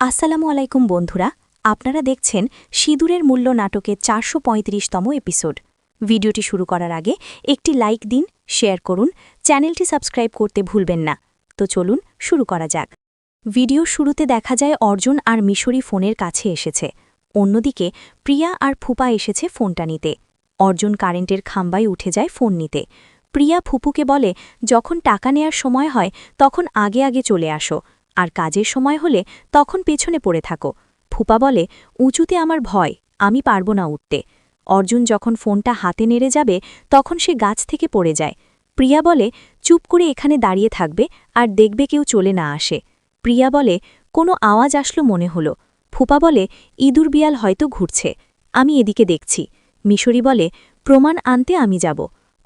আসসালামু আলাইকুম বন্ধুরা, আপনারা দেখছেন সিঁদুরের মূল্য নাটকের ৪৩৫তম এপিসোড। ভিডিওটি শুরু করার আগে একটি লাইক দিন, শেয়ার করুন, চ্যানেলটি সাবস্ক্রাইব করতে ভুলবেন না। তো চলুন শুরু করা যাক। ভিডিও শুরুতে দেখা যায় অর্জুন আর মিশরি ফোনের কাছে এসেছে। অন্যদিকে প্রিয়া আর ফুপা এসেছে ফোনটা নিতে। অর্জুন কারেন্টের খাম্বায় উঠে যায় ফোন নিতে। প্রিয়া ফুপুকে বলে, যখন টাকা নেয়ার সময় হয় তখন আগে আগে চলে আসো, আর কাজের সময় হলে তখন পেছনে পড়ে থাকো। ফুপা বলে, উঁচুতে আমার ভয়, আমি পারব না উঠতে। অর্জুন যখন ফোনটা হাতে নেড়ে যাবে তখন সে গাছ থেকে পড়ে যায়। প্রিয়া বলে, চুপ করে এখানে দাঁড়িয়ে থাকবে আর দেখবে কেউ চলে না আসে। প্রিয়া বলে, কোনো আওয়াজ আসলো মনে হলো। ফুপা বলে, ইঁদুর বিয়াল হয়তো ঘুরছে, আমি এদিকে দেখছি। মিশরি বলে, প্রমাণ আনতে আমি যাব।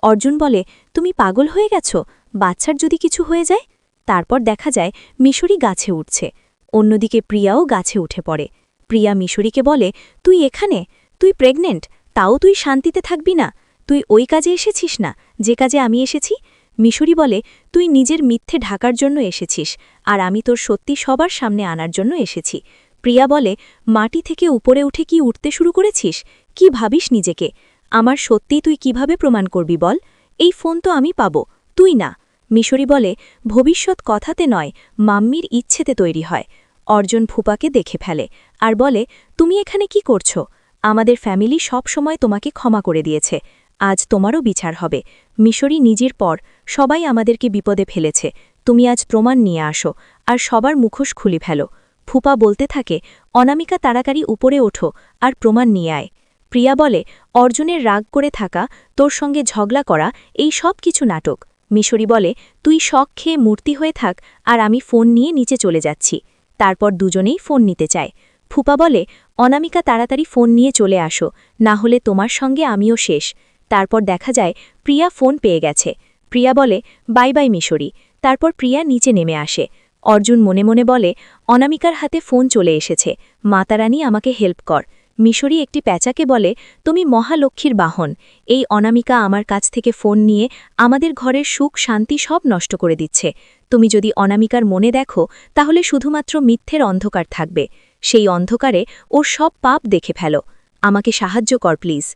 অর্জুন বলে, তুমি পাগল হয়ে গেছ, বাচ্চার যদি কিছু হয়ে যায়। তারপর দেখা যায় মিশরি গাছে উঠছে। অন্যদিকে প্রিয়াও গাছে উঠে পড়ে। প্রিয়া মিশরিকে বলে, তুই এখানে, তুই প্রেগনেন্ট, তাও তুই শান্তিতে থাকবি না? তুই ওই কাজে এসেছিস না যে কাজে আমি এসেছি? মিশরি বলে, তুই নিজের মিথ্যে ঢাকার জন্য এসেছিস, আর আমি তোর সত্যি সবার সামনে আনার জন্য এসেছি। প্রিয়া বলে, মাটি থেকে উপরে উঠে কি উঠতে শুরু করেছিস? কি ভাবিস নিজেকে? আমার সত্যি তুই কিভাবে প্রমাণ করবি বল? এই ফোন তো আমি পাবো, তুই না। মিশরি বলে, ভবিষ্যৎ কথাতে নয়, মাম্মির ইচ্ছেতে তৈরি হয়। অর্জুন ফুপাকে দেখে ফেলে আর বলে, তুমি এখানে কি করছো? আমাদের ফ্যামিলি সব সময় তোমাকে ক্ষমা করে দিয়েছে, আজ তোমারও বিচার হবে। মিশরি নিজের পর সবাই আমাদেরকে বিপদে ফেলেছে, তুমি আজ প্রমাণ নিয়ে আসো আর সবার মুখোশ খুলে ফেলো। ফুপা বলতে থাকে, অনামিকা তাড়াতাড়ি উপরে ওঠো আর প্রমাণ নিয়ে আয়। প্রিয়া বলে, অর্জুনের রাগ করে থাকা, তোর সঙ্গে ঝগড়া করা, এই সব কিছু নাটক। মিশরি বলে, তুই শখ খেয়ে মূর্তি হয়ে থাক আর আমি ফোন নিয়ে নিচে চলে যাচ্ছি। তারপর দুজনেই ফোন নিতে চায়। ফুপা বলে, অনামিকা তাড়াতাড়ি ফোন নিয়ে চলে আসো, না হলে তোমার সঙ্গে আমিও শেষ। তারপর দেখা যায় প্রিয়া ফোন পেয়ে গেছে। প্রিয়া বলে, বাই বাই মিশরি। তারপর প্রিয়া নিচে নেমে আসে। অর্জুন মনে মনে বলে, অনামিকার হাতে ফোন চলে এসেছে, মাতারানী আমাকে হেল্প কর। মিশরি একটি প্যাঁচাকে বলে, তুমি মহালক্ষ্মীর বাহন, এই অনামিকা আমার কাছ থেকে ফোন নিয়ে আমাদের ঘরের সুখ শান্তি সব নষ্ট করে দিচ্ছে। তুমি যদি অনামিকার মনে দেখো তাহলে শুধুমাত্র মিথ্যের অন্ধকার থাকবে, সেই অন্ধকারে ওর সব পাপ দেখে ফেলো। আমাকে সাহায্য কর প্লিজ।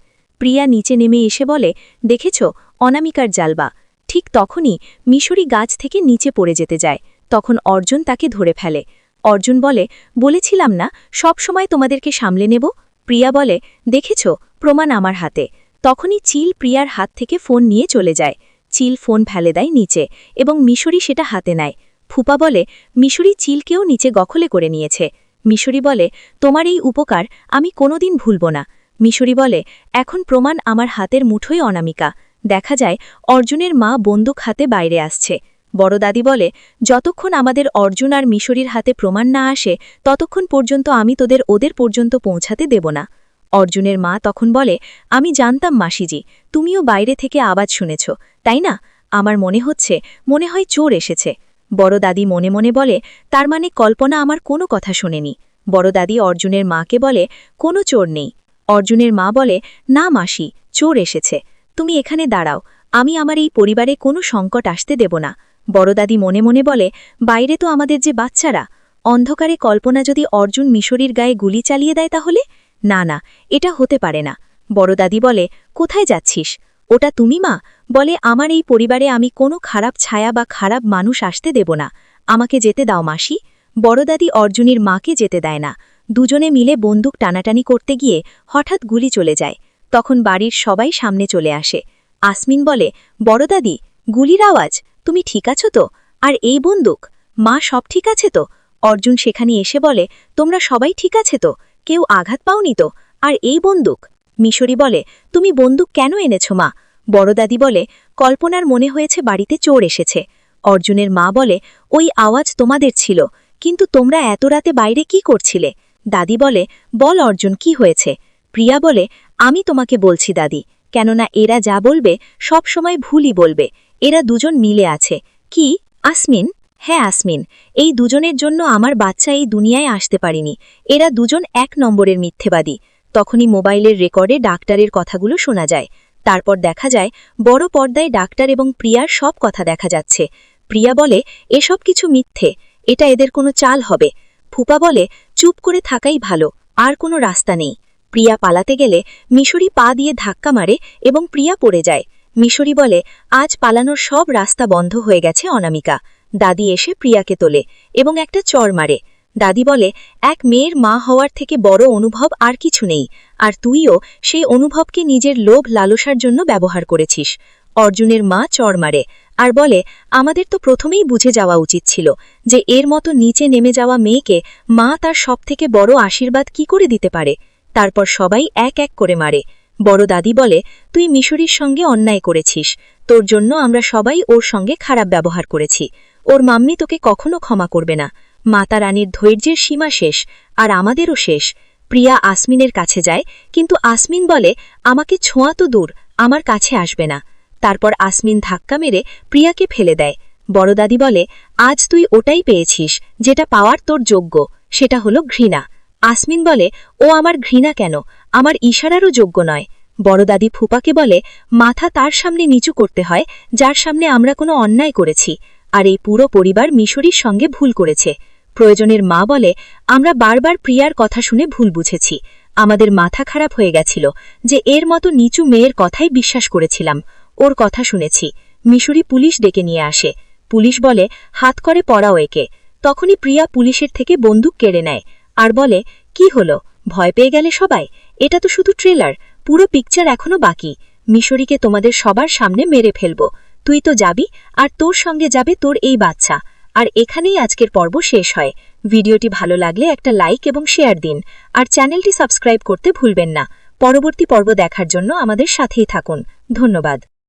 প্রিয়া নিচে নেমে এসে বলে, দেখেছ অনামিকার জালবা। ঠিক তখনই মিশরি গাছ থেকে নিচে পড়ে যেতে যায়। তখন অর্জুন তাকে ধরে ফেলে। অর্জুন বলে, বলেছিলাম না সব সময় তোমাদেরকে সামলে নেব? প্রিয়া বলে, দেখেছ প্রমাণ আমার হাতে। তখনই চিল প্রিয়ার হাত থেকে ফোন নিয়ে চলে যায়। চিল ফোন ফেলে দেয় নিচে এবং মিশরি সেটা হাতে নেয়। ফুপা বলে, মিশরি চিলকেও নিচে গখলে করে নিয়েছে। মিশরি বলে, তোমার এই উপকার আমি কোনোদিন ভুলব না। মিশরি বলে, এখন প্রমাণ আমার হাতের মুঠোয় অনামিকা। দেখা যায় অর্জুনের মা বন্দুক হাতে বাইরে আসছে। বড় দাদি বলে, যতক্ষণ আমাদের অর্জুন আর মিশরির হাতে প্রমাণ না আসে ততক্ষণ পর্যন্ত আমি তোদের ওদের পর্যন্ত পৌঁছাতে দেব না। অর্জুনের মা তখন বলে, আমি জানতাম মাসিজি, তুমিও বাইরে থেকে আওয়াজ শুনেছ, তাই না? আমার মনে হয় চোর এসেছে। বড় দাদি মনে মনে বলে, তার মানে কল্পনা আমার কোনো কথা শোনেনি। বড় দাদি অর্জুনের মাকে বলে, কোনো চোর নেই। অর্জুনের মা বলে, না মাসি, চোর এসেছে, তুমি এখানে দাঁড়াও, আমি আমার এই পরিবারে কোনো সংকট আসতে দেব না। বড় দাদি মনে মনে বলে, বাইরে তো আমাদের যে বাচ্চারা, অন্ধকারে কল্পনা যদি অর্জুন মিশরির গায়ে গুলি চালিয়ে দেয় তাহলে? না না, এটা হতে পারে না। বড় দাদি বলে, কোথায় যাচ্ছিস? ওটা তুমি মা? বলে, আমার এই পরিবারে আমি কোনো খারাপ ছায়া বা খারাপ মানুষ আসতে দেব না, আমাকে যেতে দাও মাসি। বড় দাদি অর্জুনের মাকে যেতে দেয় না। দুজনে মিলে বন্দুক টানাটানি করতে গিয়ে হঠাৎ গুলি চলে যায়। তখন বাড়ির সবাই সামনে চলে আসে। আসমিন বলে, বড় দাদি, গুলির আওয়াজ, তুমি ঠিক আছো তো? আর এই বন্দুক, মা সব ঠিক আছে তো? অর্জুন সেখানে এসে বলে, তোমরা সবাই ঠিক আছে তো? কেউ আঘাত পাওনি তো? আর এই বন্দুক? মিশরি বলে, তুমি বন্দুক কেন এনেছ মা? বড় দাদি বলে, কল্পনার মনে হয়েছে বাড়িতে চোর এসেছে। অর্জুনের মা বলে, ওই আওয়াজ তোমাদের ছিল, কিন্তু তোমরা এত রাতে বাইরে কি করছিলে? দাদি বলে, বল অর্জুন, কি হয়েছে? প্রিয়া বলে, আমি তোমাকে বলছি দাদি, কেননা এরা যা বলবে সব সময় ভুলই বলবে। এরা দুজন মিলে আছে। কি? আসমিন? হ্যাঁ আসমিন, এই দুজনের জন্য আমার বাচ্চা এই দুনিয়ায় আসতে পারিনি। এরা দুজন এক নম্বরের মিথ্যেবাদী। তখনই মোবাইলের রেকর্ডে ডাক্তারের কথাগুলো শোনা যায়। তারপর দেখা যায় বড় পর্দায় ডাক্তার এবং প্রিয়ার সব কথা দেখা যাচ্ছে। প্রিয়া বলে, এসব কিছু মিথ্যে, এটা এদের কোনো চাল হবে। ফুপা বলে, চুপ করে থাকাই ভালো, আর কোনো রাস্তা নেই। প্রিয়া পালাতে গেলে মিশরি পা দিয়ে ধাক্কা মারে এবং প্রিয়া পড়ে যায়। মিশরি বলে, আজ পালানোর সব রাস্তা বন্ধ হয়ে গেছে অনামিকা। দাদি এসে প্রিয়াকে তোলে এবং একটা চড় মারে। দাদি বলে, এক মেয়ের মা হওয়ার থেকে বড় অনুভব আর কিছু নেই, আর তুইও সেই অনুভবকে নিজের লোভ লালসার জন্য ব্যবহার করেছিস। অর্জুনের মা চড় মারে আর বলে, আমাদের তো প্রথমেই বুঝে যাওয়া উচিত ছিল যে এর মতো নিচে নেমে যাওয়া মেয়েকে মা তার সবথেকে বড় আশীর্বাদ কি করে দিতে পারে। তারপর সবাই এক এক করে মারে। বড় দাদি বলে, তুই মিশরির সঙ্গে অন্যায় করেছিস, তোর জন্য আমরা সবাই ওর সঙ্গে খারাপ ব্যবহার করেছি। ওর মাম্মি তোকে কখনো ক্ষমা করবে না। মাতা রানীর ধৈর্যের সীমা শেষ, আর আমাদেরও শেষ। প্রিয়া আসমিনের কাছে যায়, কিন্তু আসমিন বলে, আমাকে ছোঁয়া তো দূর, আমার কাছে আসবে না। তারপর আসমিন ধাক্কা মেরে প্রিয়াকে ফেলে দেয়। বড় দাদি বলে, আজ তুই ওটাই পেয়েছিস যেটা পাওয়ার তোর যোগ্য, সেটা হলো ঘৃণা। আসমিন বলে, ও আমার ঘৃণা কেন, আমার ইশারারও যোগ্য নয়। বড় দাদি ফুপাকে বলে, মাথা তার সামনে নিচু করতে হয় যার সামনে আমরা কোনো অন্যায় করেছি, আর এই পুরো পরিবার মিশরির সঙ্গে ভুল করেছে। প্রয়োজনের মা বলে, আমরা বারবার প্রিয়ার কথা শুনে ভুল বুঝেছি। আমাদের মাথা খারাপ হয়ে গেছিল যে এর মতো নিচু মেয়ের কথাই বিশ্বাস করেছিলাম। ওর কথা শুনেছি। মিশরি পুলিশ ডেকে নিয়ে আসে। পুলিশ বলে, হাত করে পড়াও একে। তখনই প্রিয়া পুলিশের থেকে বন্দুক কেড়ে নেয় আর বলে, কি হলো, ভয় পেয়ে গেলে সবাই? এটা তো শুধু ট্রেলার, পুরো পিকচার এখনো বাকি। মিশরিকে তোমাদের সবার সামনে মেরে ফেলব। তুই তো যাবি, আর তোর সঙ্গে যাবে তোর এই বাচ্চা। আর এখানেই আজকের পর্ব শেষ হয়। ভিডিওটি ভালো লাগলে একটা লাইক এবং শেয়ার দিন, আর চ্যানেলটি সাবস্ক্রাইব করতে ভুলবেন না। পরবর্তী পর্ব দেখার জন্য আমাদের সাথেই থাকুন। ধন্যবাদ।